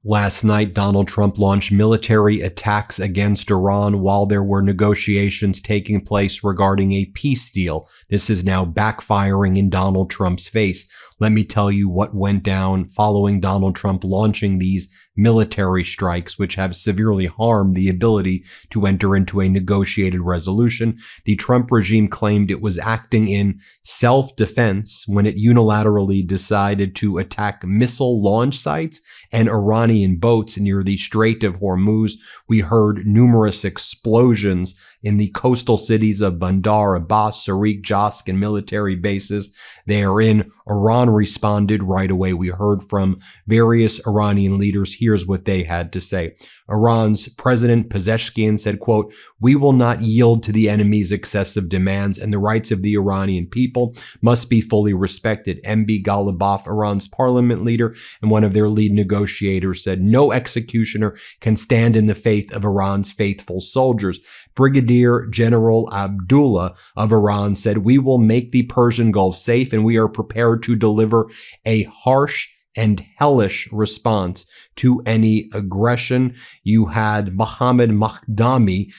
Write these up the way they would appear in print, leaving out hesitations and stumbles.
Last night, Donald Trump launched military attacks against Iran while there were negotiations taking place regarding a peace deal. This is now backfiring in Donald Trump's face. Let me tell you what went down following Donald Trump launching these military strikes, which have severely harmed the ability to enter into a negotiated resolution. The Trump regime claimed it was acting in self-defense when it unilaterally decided to attack missile launch sites and Iranian boats near the Strait of Hormuz. We heard numerous explosions in the coastal cities of Bandar Abbas, Sariq, Jask, and military bases therein. Iran responded right away. We heard from various Iranian leaders. Here's what they had to say. Iran's President Pezeshkian said, quote, "We will not yield to the enemy's excessive demands, and the rights of the Iranian people must be fully respected." MB Ghalibaf, Iran's parliament leader and one of their lead negotiators, said, "No executioner can stand in the faith of Iran's faithful soldiers." Brigadier General Abdullah of Iran said, "We will make the Persian Gulf safe, and we are prepared to deliver a harsh and hellish response to any aggression." You had Mohammad Makhdami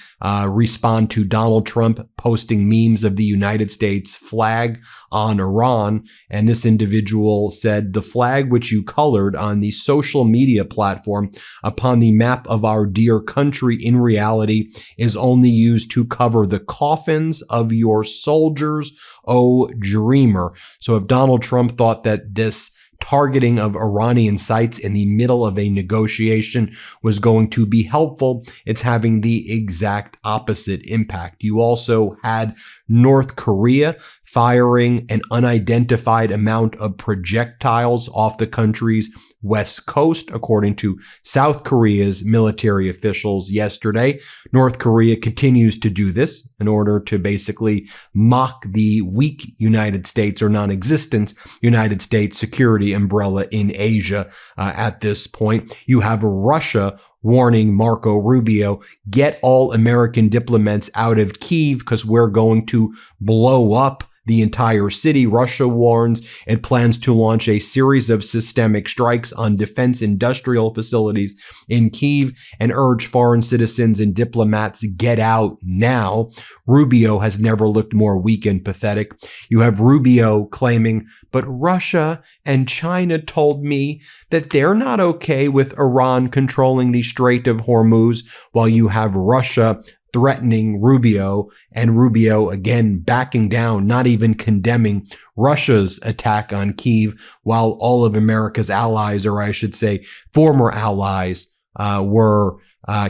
respond to Donald Trump posting memes of the United States flag on Iran. And this individual said, "The flag which you colored on the social media platform upon the map of our dear country in reality is only used to cover the coffins of your soldiers, oh dreamer." So if Donald Trump thought that this targeting of Iranian sites in the middle of a negotiation was going to be helpful, it's having the exact opposite impact. You also had North Korea firing an unidentified amount of projectiles off the country's west coast, according to South Korea's military officials yesterday. North Korea continues to do this in order to basically mock the weak United States or non-existent United States security umbrella in Asia at this point. You have Russia warning Marco Rubio, "Get all American diplomats out of Kyiv because we're going to blow up the entire city." Russia warns it plans to launch a series of systemic strikes on defense industrial facilities in Kyiv and urge foreign citizens and diplomats get out now. Rubio has never looked more weak and pathetic. You have Rubio claiming, "But Russia and China told me that they're not okay with Iran controlling the Strait of Hormuz," while you have Russia threatening Rubio, and Rubio again backing down, not even condemning Russia's attack on Kyiv, while all of America's allies, or I should say former allies, were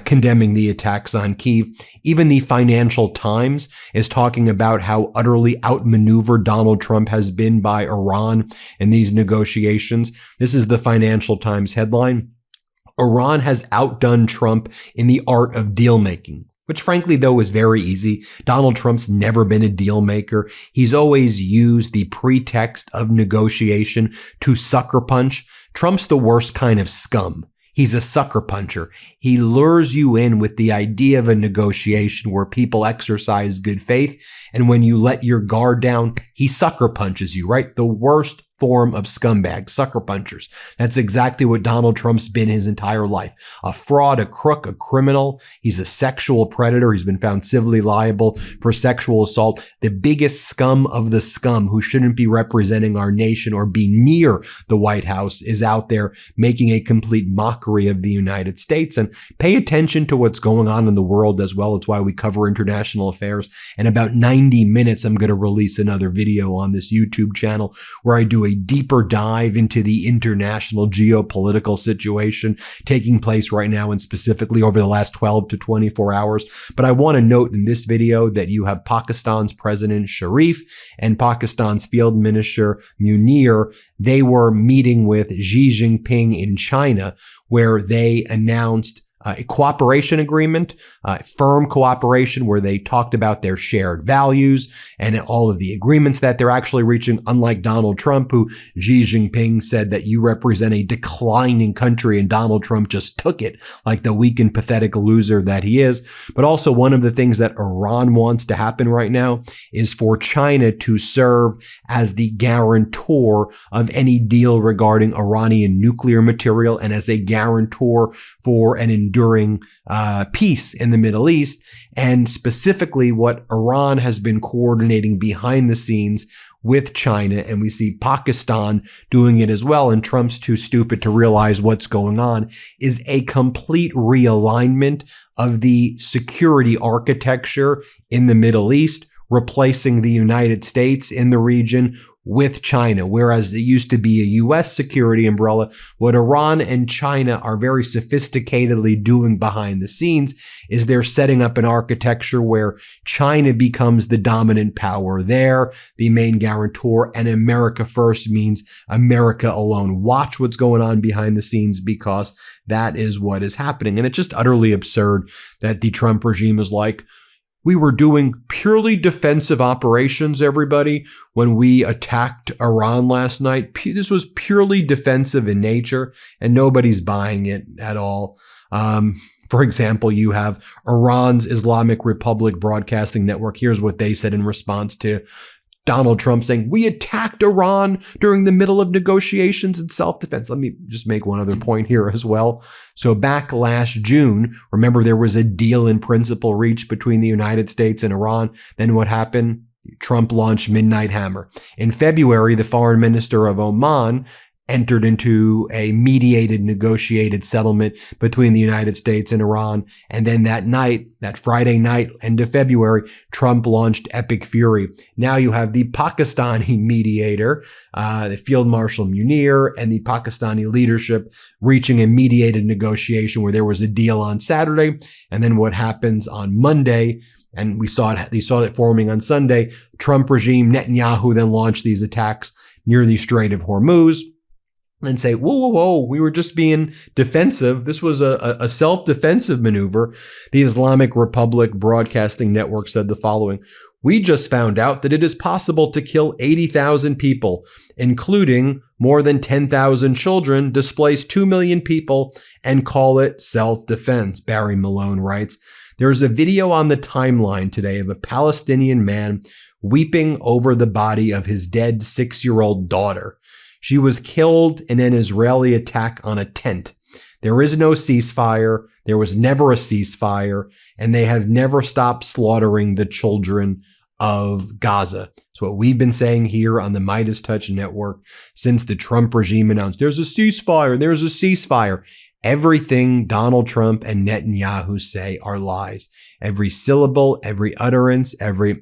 condemning the attacks on Kyiv. Even the Financial Times is talking about how utterly outmaneuvered Donald Trump has been by Iran in these negotiations. This is the Financial Times headline: "Iran has outdone Trump in the art of deal making." Which frankly, though, is very easy. Donald Trump's never been a deal maker. He's always used the pretext of negotiation to sucker punch. Trump's the worst kind of scum. He's a sucker puncher. He lures you in with the idea of a negotiation where people exercise good faith. And when you let your guard down, he sucker punches you, right? The worst form of scumbag, sucker punchers. That's exactly what Donald Trump's been his entire life. A fraud, a crook, a criminal. He's a sexual predator. He's been found civilly liable for sexual assault. The biggest scum of the scum who shouldn't be representing our nation or be near the White House is out there making a complete mockery of the United States. And pay attention to what's going on in the world as well. It's why we cover international affairs. In about 90 minutes, I'm going to release another video on this YouTube channel where I do a deeper dive into the international geopolitical situation taking place right now and specifically over the last 12 to 24 hours. But I want to note in this video that you have Pakistan's President Sharif and Pakistan's Field Minister Munir. They were meeting with Xi Jinping in China, where they announced a cooperation agreement, firm cooperation where they talked about their shared values and all of the agreements that they're actually reaching, unlike Donald Trump, who Xi Jinping said that you represent a declining country, and Donald Trump just took it like the weak and pathetic loser that he is. But also one of the things that Iran wants to happen right now is for China to serve as the guarantor of any deal regarding Iranian nuclear material and as a guarantor for an enduring peace in the Middle East. And specifically what Iran has been coordinating behind the scenes with China, and we see Pakistan doing it as well, and Trump's too stupid to realize what's going on, is a complete realignment of the security architecture in the Middle East, replacing the United States in the region with China. Whereas it used to be a U.S. security umbrella, what Iran and China are very sophisticatedly doing behind the scenes is they're setting up an architecture where China becomes the dominant power there, the main guarantor, and America first means America alone. Watch what's going on behind the scenes, because that is what is happening. And it's just utterly absurd that the Trump regime is like, we were doing purely defensive operations, everybody, when we attacked Iran last night. This was purely defensive in nature, and nobody's buying it at all. For example, you have Iran's Islamic Republic Broadcasting Network. Here's what they said in response to Donald Trump saying, we attacked Iran during the middle of negotiations in self-defense. Let me just make one other point here as well. So back last June, remember there was a deal in principle reached between the United States and Iran. Then what happened? Trump launched Midnight Hammer. In February, the foreign minister of Oman entered into a mediated, negotiated settlement between the United States and Iran. And then that night, that Friday night, end of February, Trump launched Epic Fury. Now you have the Pakistani mediator, the Field Marshal Munir, and the Pakistani leadership reaching a mediated negotiation where there was a deal on Saturday. And then what happens on Monday, and we saw it forming on Sunday, Trump regime, Netanyahu then launched these attacks near the Strait of Hormuz, and say, whoa, we were just being defensive. This was a self-defensive maneuver. The Islamic Republic Broadcasting Network said the following: we just found out that it is possible to kill 80,000 people, including more than 10,000 children, displace 2 million people, and call it self-defense, Barry Malone writes. There's a video on the timeline today of a Palestinian man weeping over the body of his dead 6-year-old daughter. She was killed in an Israeli attack on a tent. There is no ceasefire. There was never a ceasefire, and they have never stopped slaughtering the children of Gaza. It's what we've been saying here on the MeidasTouch network since the Trump regime announced there's a ceasefire, there's a ceasefire. Everything Donald Trump and Netanyahu say are lies. Every syllable, every utterance, every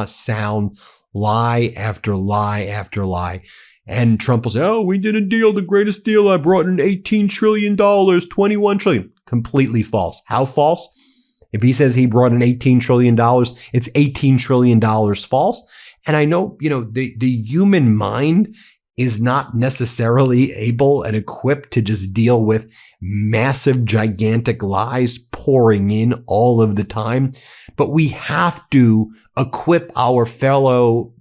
sound, lie after lie after lie. And Trump will say, oh, we did a deal, the greatest deal. I brought in $18 trillion, $21 trillion. Completely false. How false? If he says he brought in $18 trillion, it's $18 trillion false. And I know, the human mind is not necessarily able and equipped to just deal with massive, gigantic lies pouring in all of the time. But we have to equip our fellow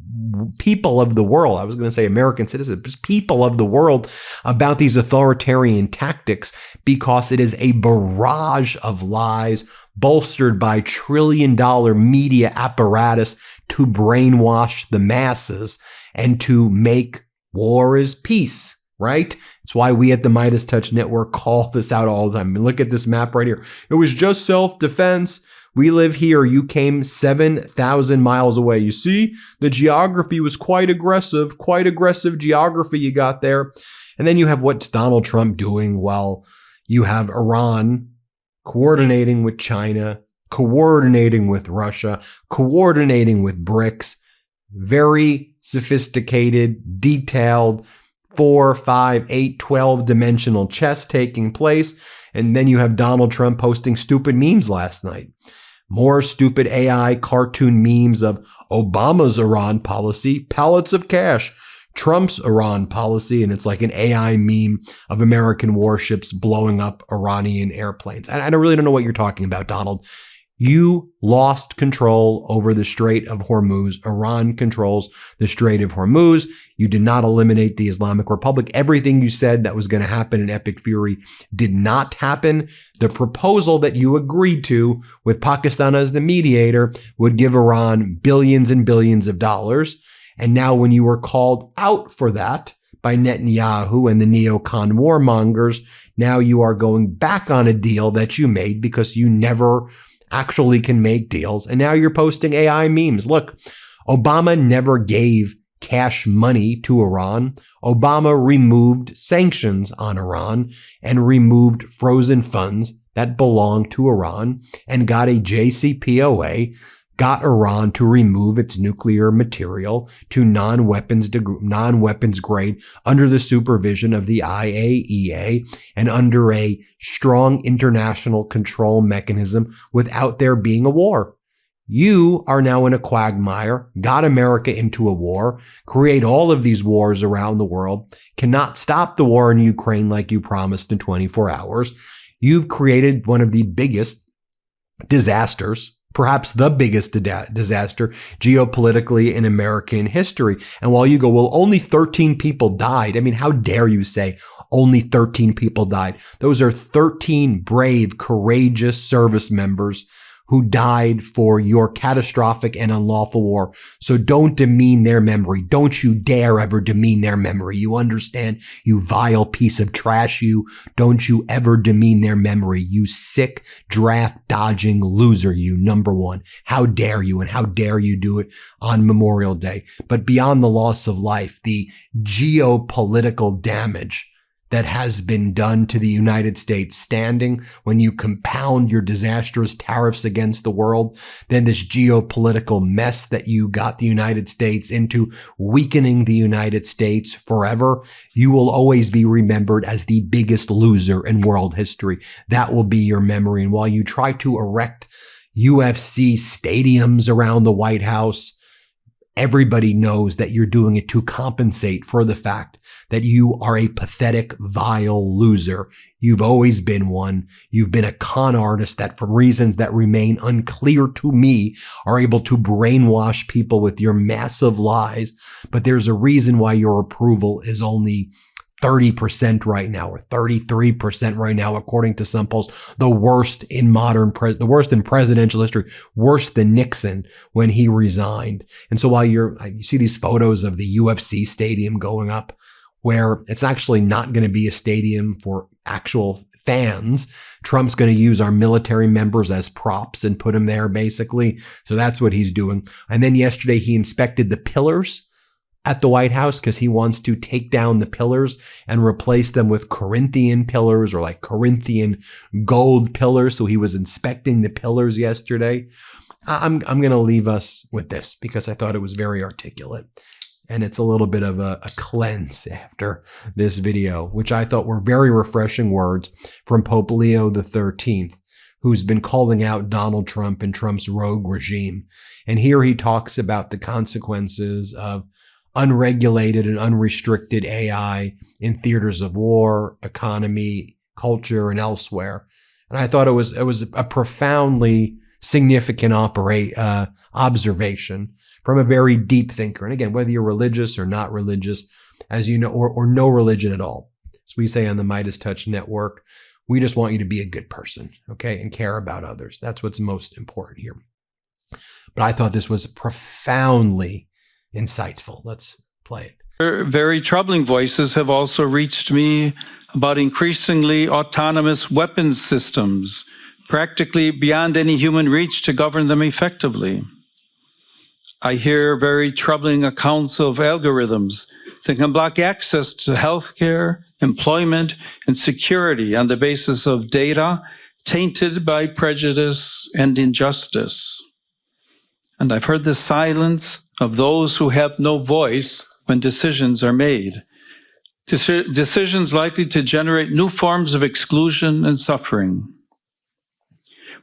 people of the world, I was going to say American citizens, but people of the world, about these authoritarian tactics, because it is a barrage of lies bolstered by trillion-dollar media apparatus to brainwash the masses and to make war is peace, right? It's why we at the MeidasTouch Network call this out all the time. I mean, look at this map right here. It was just self-defense. We live here. You came 7,000 miles away. You see, the geography was quite aggressive geography you got there. And then you have what's Donald Trump doing? Well, you have Iran coordinating with China, coordinating with Russia, coordinating with BRICS. Very sophisticated, detailed, 4, 5, 8, 12-dimensional chess taking place. And then you have Donald Trump posting stupid memes last night. More stupid AI cartoon memes of Obama's Iran policy, pallets of cash, Trump's Iran policy, and it's like an AI meme of American warships blowing up Iranian airplanes. And I really don't know what you're talking about, Donald. You lost control over the Strait of Hormuz. Iran controls the Strait of Hormuz. You did not eliminate the Islamic Republic. Everything you said that was going to happen in Epic Fury did not happen. The proposal that you agreed to with Pakistan as the mediator would give Iran billions and billions of dollars. And now when you were called out for that by Netanyahu and the neocon warmongers, now you are going back on a deal that you made because you never actually can make deals. And now you're posting AI memes. Look, Obama never gave cash money to Iran. Obama removed sanctions on Iran and removed frozen funds that belonged to Iran and got a JCPOA, got Iran to remove its nuclear material to non-weapons grade under the supervision of the IAEA and under a strong international control mechanism without there being a war. You are now in a quagmire, got America into a war, create all of these wars around the world, cannot stop the war in Ukraine like you promised in 24 hours. You've created one of the biggest disasters, perhaps the biggest disaster geopolitically in American history. And while you go, well, only 13 people died. I mean, how dare you say only 13 people died? Those are 13 brave, courageous service members who died for your catastrophic and unlawful war. So don't demean their memory. Don't you dare ever demean their memory. You understand, you vile piece of trash, you. Don't you ever demean their memory, you sick, draft-dodging loser, you, number one. How dare you, and how dare you do it on Memorial Day. But beyond the loss of life, the geopolitical damage that has been done to the United States standing when you compound your disastrous tariffs against the world, then this geopolitical mess that you got the United States into, weakening the United States forever, you will always be remembered as the biggest loser in world history. That will be your memory. And while you try to erect UFC stadiums around the White House, everybody knows that you're doing it to compensate for the fact that you are a pathetic, vile loser. You've always been one. You've been a con artist that, for reasons that remain unclear to me, are able to brainwash people with your massive lies. But there's a reason why your approval is only 30% right now, or 33% right now, according to some polls. The worst in the worst in presidential history, worse than Nixon when he resigned. And so while you see these photos of the UFC stadium going up, where it's actually not going to be a stadium for actual fans. Trump's going to use our military members as props and put them there, basically. So that's what he's doing. And then yesterday he inspected the pillars at the White House because he wants to take down the pillars and replace them with Corinthian pillars, or like Corinthian gold pillars. So he was inspecting the pillars yesterday. I'm going to leave us with this because I thought it was very articulate. And it's a little bit of a cleanse after this video, which I thought were very refreshing words from Pope Leo XIII, who's been calling out Donald Trump and Trump's rogue regime. And here he talks about the consequences of unregulated and unrestricted AI in theaters of war, economy, culture, and elsewhere. And I thought it was a profoundly significant observation from a very deep thinker. And again, whether you're religious or not religious, as you know, or no religion at all, as we say on the MeidasTouch network, we just want you to be a good person, okay, and care about others. That's what's most important here. But I thought this was profoundly insightful. Let's play it. Very troubling voices have also reached me about increasingly autonomous weapons systems, practically beyond any human reach to govern them effectively. I hear very troubling accounts of algorithms that can block access to healthcare, employment, and security on the basis of data tainted by prejudice and injustice. And I've heard the silence of those who have no voice when decisions are made. Decisions likely to generate new forms of exclusion and suffering.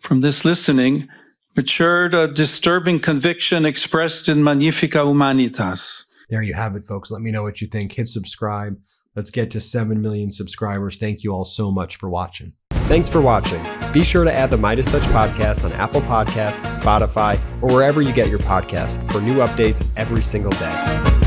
From this listening matured a disturbing conviction expressed in Magnifica Humanitas. There you have it, folks. Let me know what you think. Hit subscribe. Let's get to 7 million subscribers. Thank you all so much for watching. Thanks for watching. Be sure to add the MeidasTouch podcast on Apple Podcasts, Spotify, or wherever you get your podcasts for new updates every single day.